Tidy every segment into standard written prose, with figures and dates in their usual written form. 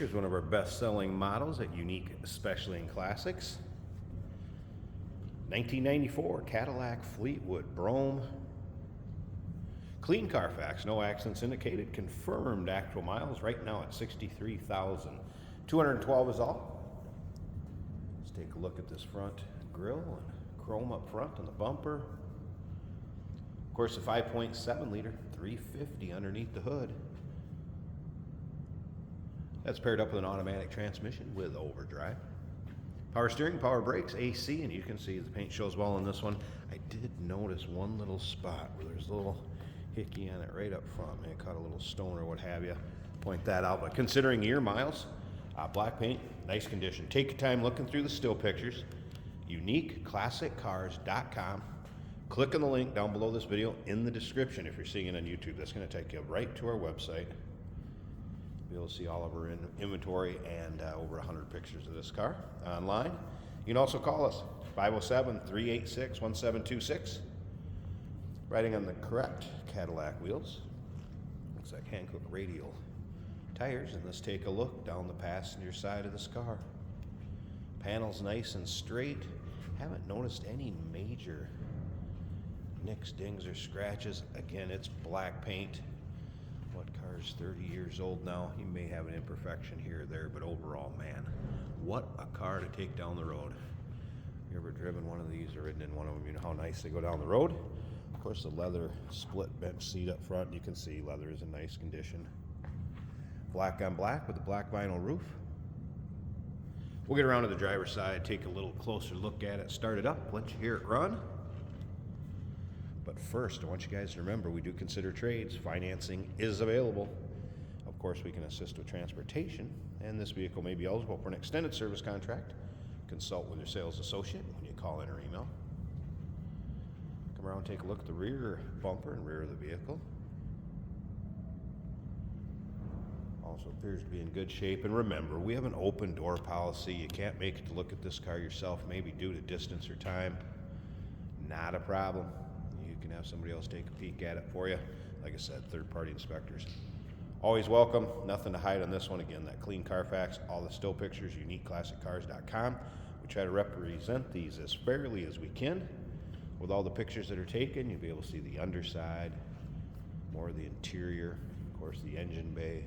Here's one of our best-selling models at Unique Specialty and Classics. 1994 Cadillac Fleetwood Brougham. Clean Carfax, no accidents indicated, confirmed actual miles right now at 63,212 is all. Let's take a look at this front grille and chrome up front on the bumper. Of course, the 5.7 liter, 350 underneath the hood. That's paired up with an automatic transmission with overdrive. Power steering, power brakes, AC, and you can see the paint shows well on this one. I did notice one little spot where there's a little hickey on it right up front. Maybe caught a little stone or what have you. Point that out. But considering year miles, black paint, nice condition. Take your time looking through the still pictures. UniqueClassicCars.com. Click on the link down below this video in the description if you're seeing it on YouTube. That's going to take you right to our website. You'll see all of our inventory and over 100 pictures of this car online. You can also call us, 507-386-1726. Riding on the correct Cadillac wheels. Looks like Hankook radial tires. And let's take a look down the passenger side of this car. Panels nice and straight. Haven't noticed any major nicks, dings, or scratches. Again, it's black paint. What car is 30 years old now? You may have an imperfection here or there, but overall, man, what a car to take down the road. You ever driven one of these or ridden in one of them? You know how nice they go down the road. Of course, the leather split bench seat up front. You can see leather is in nice condition. Black on black with the black vinyl roof. We'll get around to the driver's side, take a little closer look at it, start it up, let you hear it run. But first, I want you guys to remember, we do consider trades. Financing is available. Of course, we can assist with transportation, and this vehicle may be eligible for an extended service contract. Consult with your sales associate when you call in or email. Come around and take a look at the rear bumper and rear of the vehicle. Also appears to be in good shape. And remember, we have an open door policy. You can't make it to look at this car yourself, maybe due to distance or time. Not a problem. You can have somebody else take a peek at it for you. Like I said, third-party inspectors. Always welcome. Nothing to hide on this one. Again, that clean Carfax, all the still pictures, UniqueClassicCars.com. We try to represent these as fairly as we can. With all the pictures that are taken, you'll be able to see the underside, more of the interior, of course, the engine bay.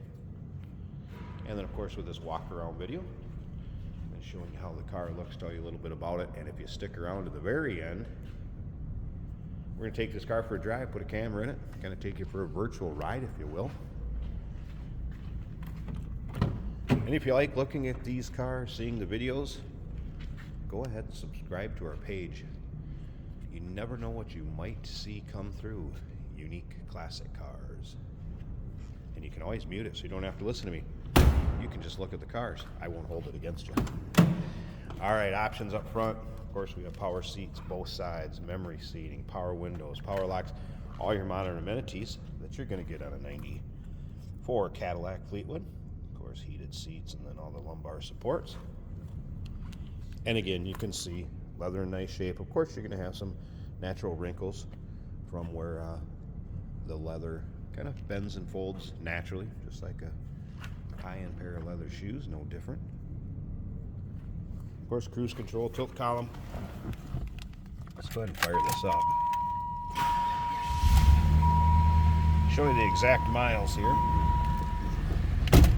And then, of course, with this walk-around video, and showing you how the car looks, tell you a little bit about it. And if you stick around to the very end, we're going to take this car for a drive, put a camera in it, kind of take you for a virtual ride, if you will. And if you like looking at these cars, seeing the videos, go ahead and subscribe to our page. You never know what you might see come through. Unique Classic Cars. And you can always mute it so you don't have to listen to me. You can just look at the cars. I won't hold it against you. All right, options up front. Of course, we have power seats, both sides, memory seating, power windows, power locks, all your modern amenities that you're going to get on a 94 Cadillac Fleetwood. Of course, heated seats and then all the lumbar supports. And again, you can see leather in nice shape. Of course, you're going to have some natural wrinkles from where the leather kind of bends and folds naturally, just like a high-end pair of leather shoes, no different. Of course, cruise control, tilt column. Let's go ahead and fire this up. Show you the exact miles here.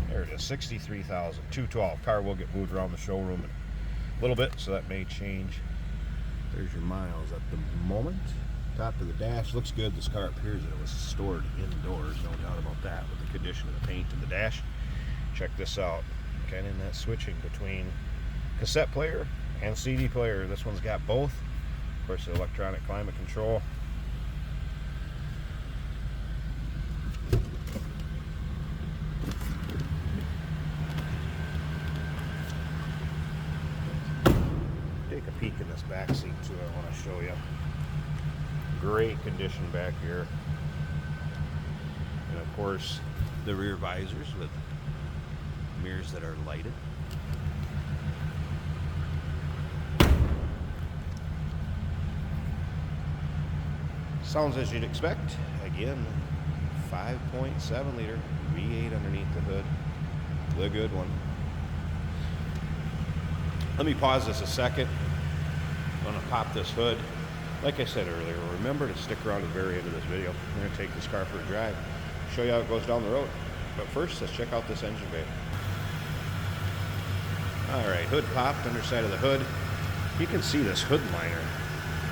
There it is, 63,212. Car will get moved around the showroom in a little bit, so that may change. There's your miles at the moment. Top of the dash looks good. This car appears that it was stored indoors, no doubt about that, with the condition of the paint and the dash. Check this out. Kind of in that switching between cassette player and CD player. This one's got both. Of course, the electronic climate control. Take a peek in this back seat too. I want to show you. Great condition back here. And of course, the rear visors with mirrors that are lighted. Sounds as you'd expect. Again, 5.7 liter V8 underneath the hood. The good one. Let me pause this a second. I'm gonna pop this hood. Like I said earlier, remember to stick around to the very end of this video. I'm gonna take this car for a drive, show you how it goes down the road. But first, let's check out this engine bay. All right, hood popped, underside of the hood. You can see this hood liner,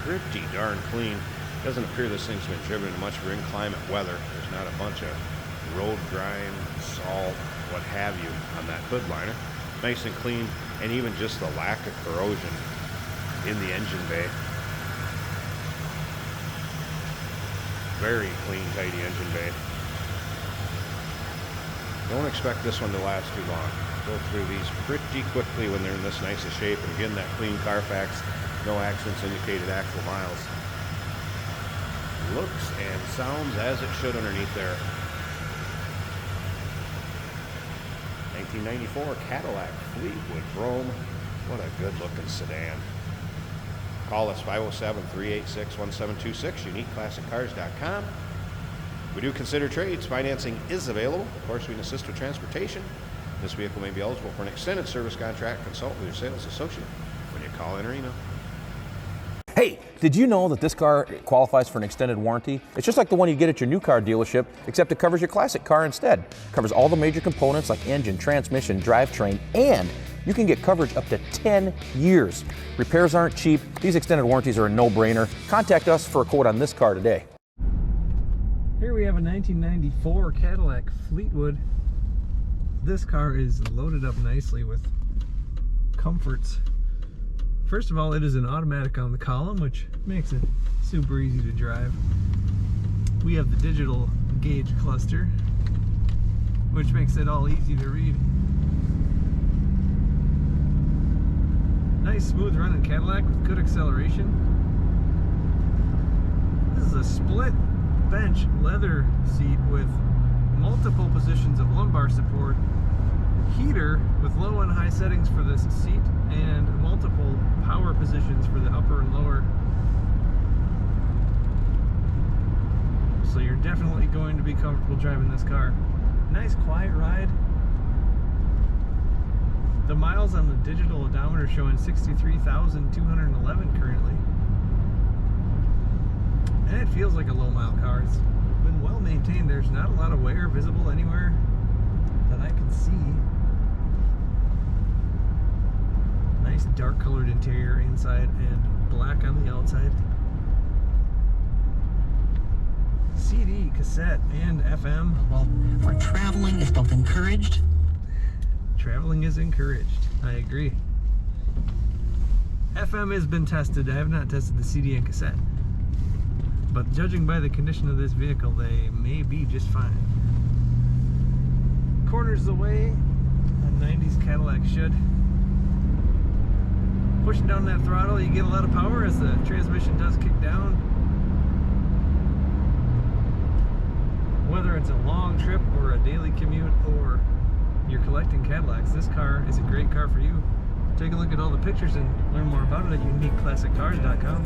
pretty darn clean. Doesn't appear this thing's been driven in much for inclement weather. There's not a bunch of road grime, salt, what have you on that hood liner. Nice and clean, and even just the lack of corrosion in the engine bay. Very clean, tidy engine bay. Don't expect this one to last too long. Go through these pretty quickly when they're in this nice a shape. And again, that clean Carfax, no accidents indicated actual miles. Looks and sounds as it should underneath there. 1994 Cadillac Fleetwood Brougham. What a good looking sedan. Call us 507-386-1726, uniqueclassiccars.com. We do consider trades. Financing is available. Of course, we can assist with transportation. This vehicle may be eligible for an extended service contract. Consult with your sales associate when you call in or email. Hey, did you know that this car qualifies for an extended warranty? It's just like the one you get at your new car dealership, except it covers your classic car instead. It covers all the major components like engine, transmission, drivetrain, and you can get coverage up to 10 years. Repairs aren't cheap. These extended warranties are a no-brainer. Contact us for a quote on this car today. Here we have a 1994 Cadillac Fleetwood. This car is loaded up nicely with comforts. First of all, it is an automatic on the column, which makes it super easy to drive. We have the digital gauge cluster, which makes it all easy to read. Nice smooth running Cadillac with good acceleration. This is a split bench leather seat with multiple positions of lumbar support, heater with low and high settings for this seat, and multiple power positions for the upper and lower. So you're definitely going to be comfortable driving this car. Nice quiet ride. The miles on the digital odometer showing 63,211 currently. And it feels like a low mile car. It's been well maintained. There's not a lot of wear visible anywhere that I can see. Nice dark colored interior inside and black on the outside. CD, cassette, and FM. Well, for traveling is both encouraged. Traveling is encouraged. I agree. FM has been tested. I have not tested the CD and cassette. But judging by the condition of this vehicle, they may be just fine. Corners away, a 90s Cadillac should. Pushing down that throttle, you get a lot of power as the transmission does kick down. Whether it's a long trip or a daily commute or you're collecting Cadillacs, this car is a great car for you. Take a look at all the pictures and learn more about it at uniqueclassiccars.com.